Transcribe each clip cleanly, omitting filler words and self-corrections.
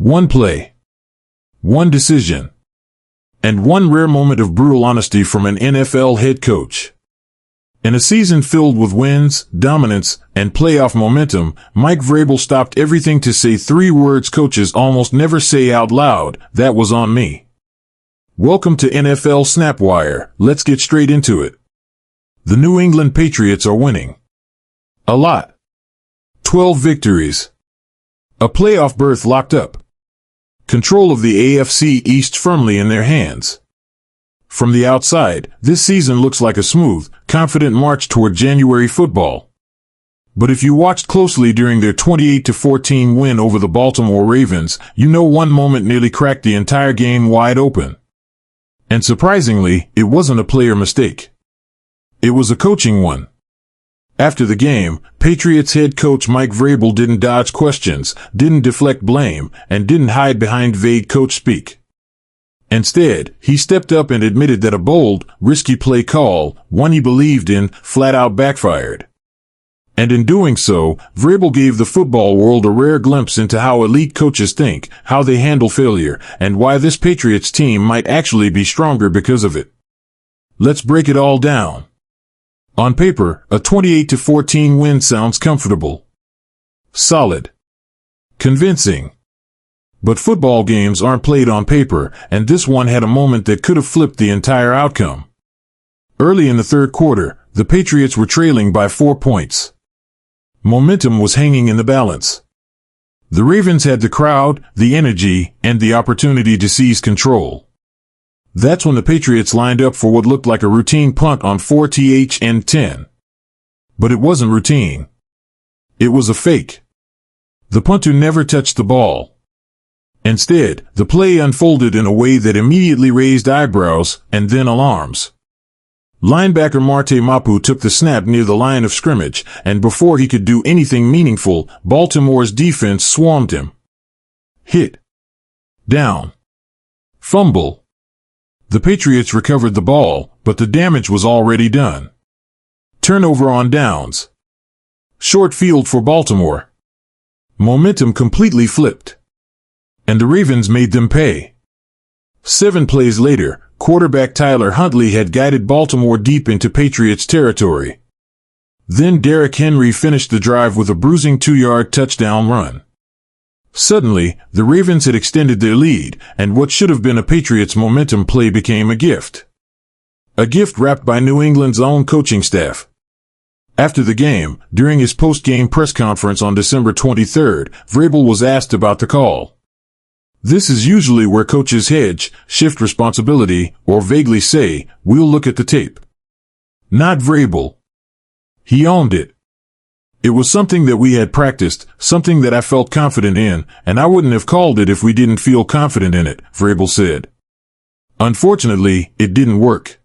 One play, one decision, and one rare moment of brutal honesty from an NFL head coach. In a season filled with wins, dominance, and playoff momentum, Mike Vrabel stopped everything to say three words coaches almost never say out loud: "That was on me." Welcome to NFL Snapwire. Let's get straight into it. The New England Patriots are winning. A lot. 12 victories. A playoff berth locked up. Control of the AFC East firmly in their hands. From the outside, this season looks like a smooth, confident march toward January football. But if you watched closely during their 28-14 win over the Baltimore Ravens, you know one moment nearly cracked the entire game wide open. And surprisingly, it wasn't a player mistake. It was a coaching one. After the game, Patriots head coach Mike Vrabel didn't dodge questions, didn't deflect blame, and didn't hide behind vague coach speak. Instead, he stepped up and admitted that a bold, risky play call, one he believed in, flat-out backfired. And in doing so, Vrabel gave the football world a rare glimpse into how elite coaches think, how they handle failure, and why this Patriots team might actually be stronger because of it. Let's break it all down. On paper, a 28-14 win sounds comfortable, solid, convincing. But football games aren't played on paper, and this one had a moment that could have flipped the entire outcome. Early in the third quarter, the Patriots were trailing by 4 points. Momentum was hanging in the balance. The Ravens had the crowd, the energy, and the opportunity to seize control. That's when the Patriots lined up for what looked like a routine punt on 4th and 10. But it wasn't routine. It was a fake. The punter never touched the ball. Instead, the play unfolded in a way that immediately raised eyebrows and then alarms. Linebacker Marte Mapu took the snap near the line of scrimmage, and before he could do anything meaningful, Baltimore's defense swarmed him. Hit. Down. Fumble. The Patriots recovered the ball, but the damage was already done. Turnover on downs. Short field for Baltimore. Momentum completely flipped. And the Ravens made them pay. 7 plays later, quarterback Tyler Huntley had guided Baltimore deep into Patriots territory. Then Derrick Henry finished the drive with a bruising 2-yard touchdown run. Suddenly, the Ravens had extended their lead, and what should have been a Patriots momentum play became a gift. A gift wrapped by New England's own coaching staff. After the game, during his post-game press conference on December 23rd, Vrabel was asked about the call. This is usually where coaches hedge, shift responsibility, or vaguely say, "We'll look at the tape." Not Vrabel. He owned it. It was something that we had practiced, something that I felt confident in, and I wouldn't have called it if we didn't feel confident in it, Vrabel said. Unfortunately, it didn't work.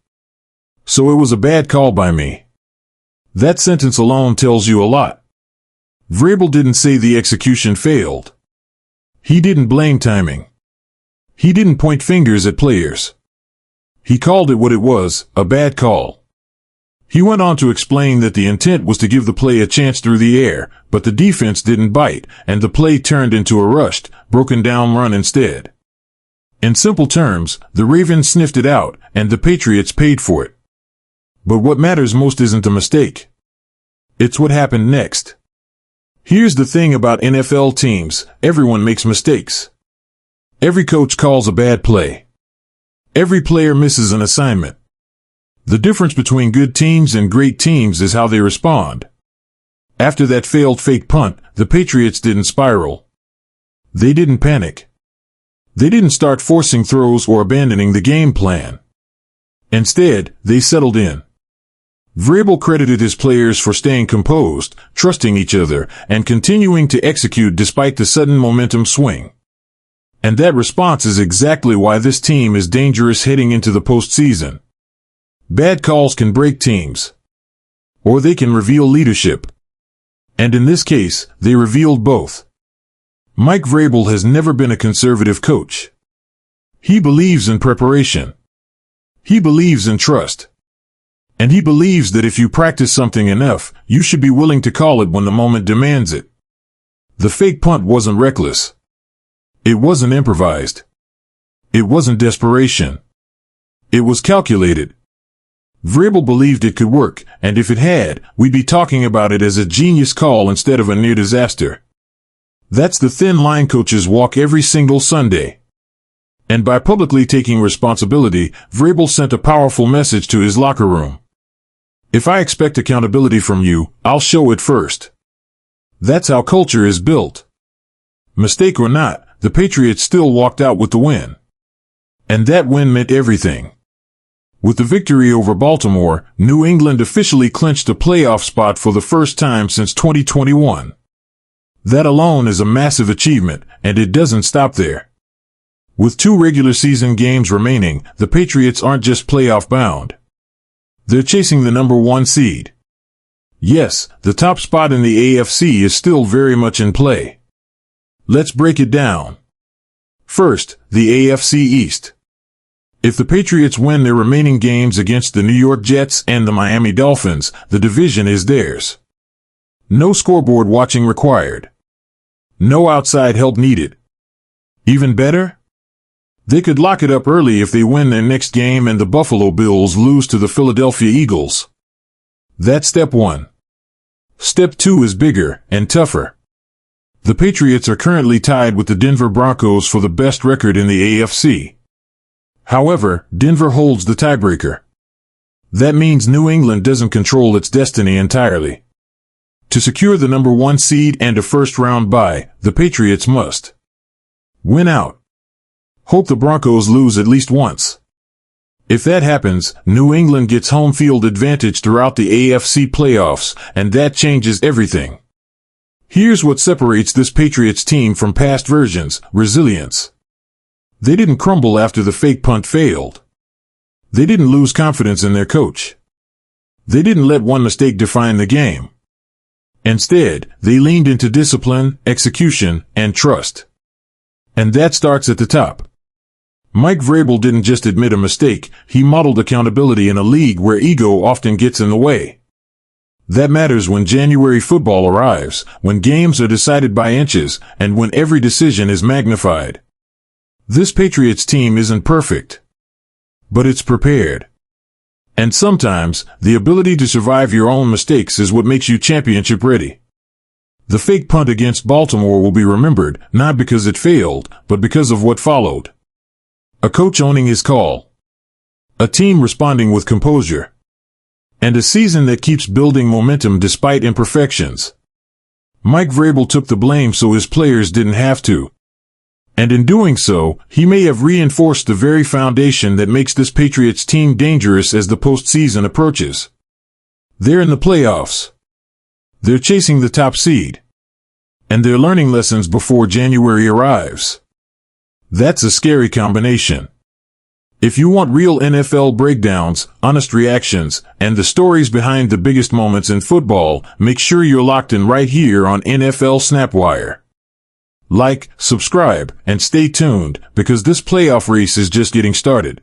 So it was a bad call by me. That sentence alone tells you a lot. Vrabel didn't say the execution failed. He didn't blame timing. He didn't point fingers at players. He called it what it was, a bad call. He went on to explain that the intent was to give the play a chance through the air, but the defense didn't bite, and the play turned into a rushed, broken-down run instead. In simple terms, the Ravens sniffed it out, and the Patriots paid for it. But what matters most isn't the mistake. It's what happened next. Here's the thing about NFL teams: everyone makes mistakes. Every coach calls a bad play. Every player misses an assignment. The difference between good teams and great teams is how they respond. After that failed fake punt, the Patriots didn't spiral. They didn't panic. They didn't start forcing throws or abandoning the game plan. Instead, they settled in. Vrabel credited his players for staying composed, trusting each other, and continuing to execute despite the sudden momentum swing. And that response is exactly why this team is dangerous heading into the postseason. Bad calls can break teams. Or they can reveal leadership. And in this case, they revealed both. Mike Vrabel has never been a conservative coach. He believes in preparation. He believes in trust. And he believes that if you practice something enough, you should be willing to call it when the moment demands it. The fake punt wasn't reckless. It wasn't improvised. It wasn't desperation. It was calculated. Vrabel believed it could work, and if it had, we'd be talking about it as a genius call instead of a near disaster. That's the thin line coaches walk every single Sunday. And by publicly taking responsibility, Vrabel sent a powerful message to his locker room. If I expect accountability from you, I'll show it first. That's how culture is built. Mistake or not, the Patriots still walked out with the win. And that win meant everything. With the victory over Baltimore, New England officially clinched a playoff spot for the first time since 2021. That alone is a massive achievement, and it doesn't stop there. With 2 regular season games remaining, the Patriots aren't just playoff bound. They're chasing the number 1 seed. Yes, the top spot in the AFC is still very much in play. Let's break it down. First, the AFC East. If the Patriots win their remaining games against the New York Jets and the Miami Dolphins, the division is theirs. No scoreboard watching required. No outside help needed. Even better? They could lock it up early if they win their next game and the Buffalo Bills lose to the Philadelphia Eagles. That's step 1. Step 2 is bigger and tougher. The Patriots are currently tied with the Denver Broncos for the best record in the AFC. However, Denver holds the tiebreaker. That means New England doesn't control its destiny entirely. To secure the number 1 seed and a first-round bye, the Patriots must win out. Hope the Broncos lose at least once. If that happens, New England gets home field advantage throughout the AFC playoffs, and that changes everything. Here's what separates this Patriots team from past versions: resilience. They didn't crumble after the fake punt failed. They didn't lose confidence in their coach. They didn't let one mistake define the game. Instead, they leaned into discipline, execution, and trust. And that starts at the top. Mike Vrabel didn't just admit a mistake, he modeled accountability in a league where ego often gets in the way. That matters when January football arrives, when games are decided by inches, and when every decision is magnified. This Patriots team isn't perfect, but it's prepared. And sometimes, the ability to survive your own mistakes is what makes you championship ready. The fake punt against Baltimore will be remembered, not because it failed, but because of what followed. A coach owning his call. A team responding with composure. And a season that keeps building momentum despite imperfections. Mike Vrabel took the blame so his players didn't have to. And in doing so, he may have reinforced the very foundation that makes this Patriots team dangerous as the postseason approaches. They're in the playoffs. They're chasing the top seed. And they're learning lessons before January arrives. That's a scary combination. If you want real NFL breakdowns, honest reactions, and the stories behind the biggest moments in football, make sure you're locked in right here on NFL Snapwire. Like, subscribe, and stay tuned, because this playoff race is just getting started.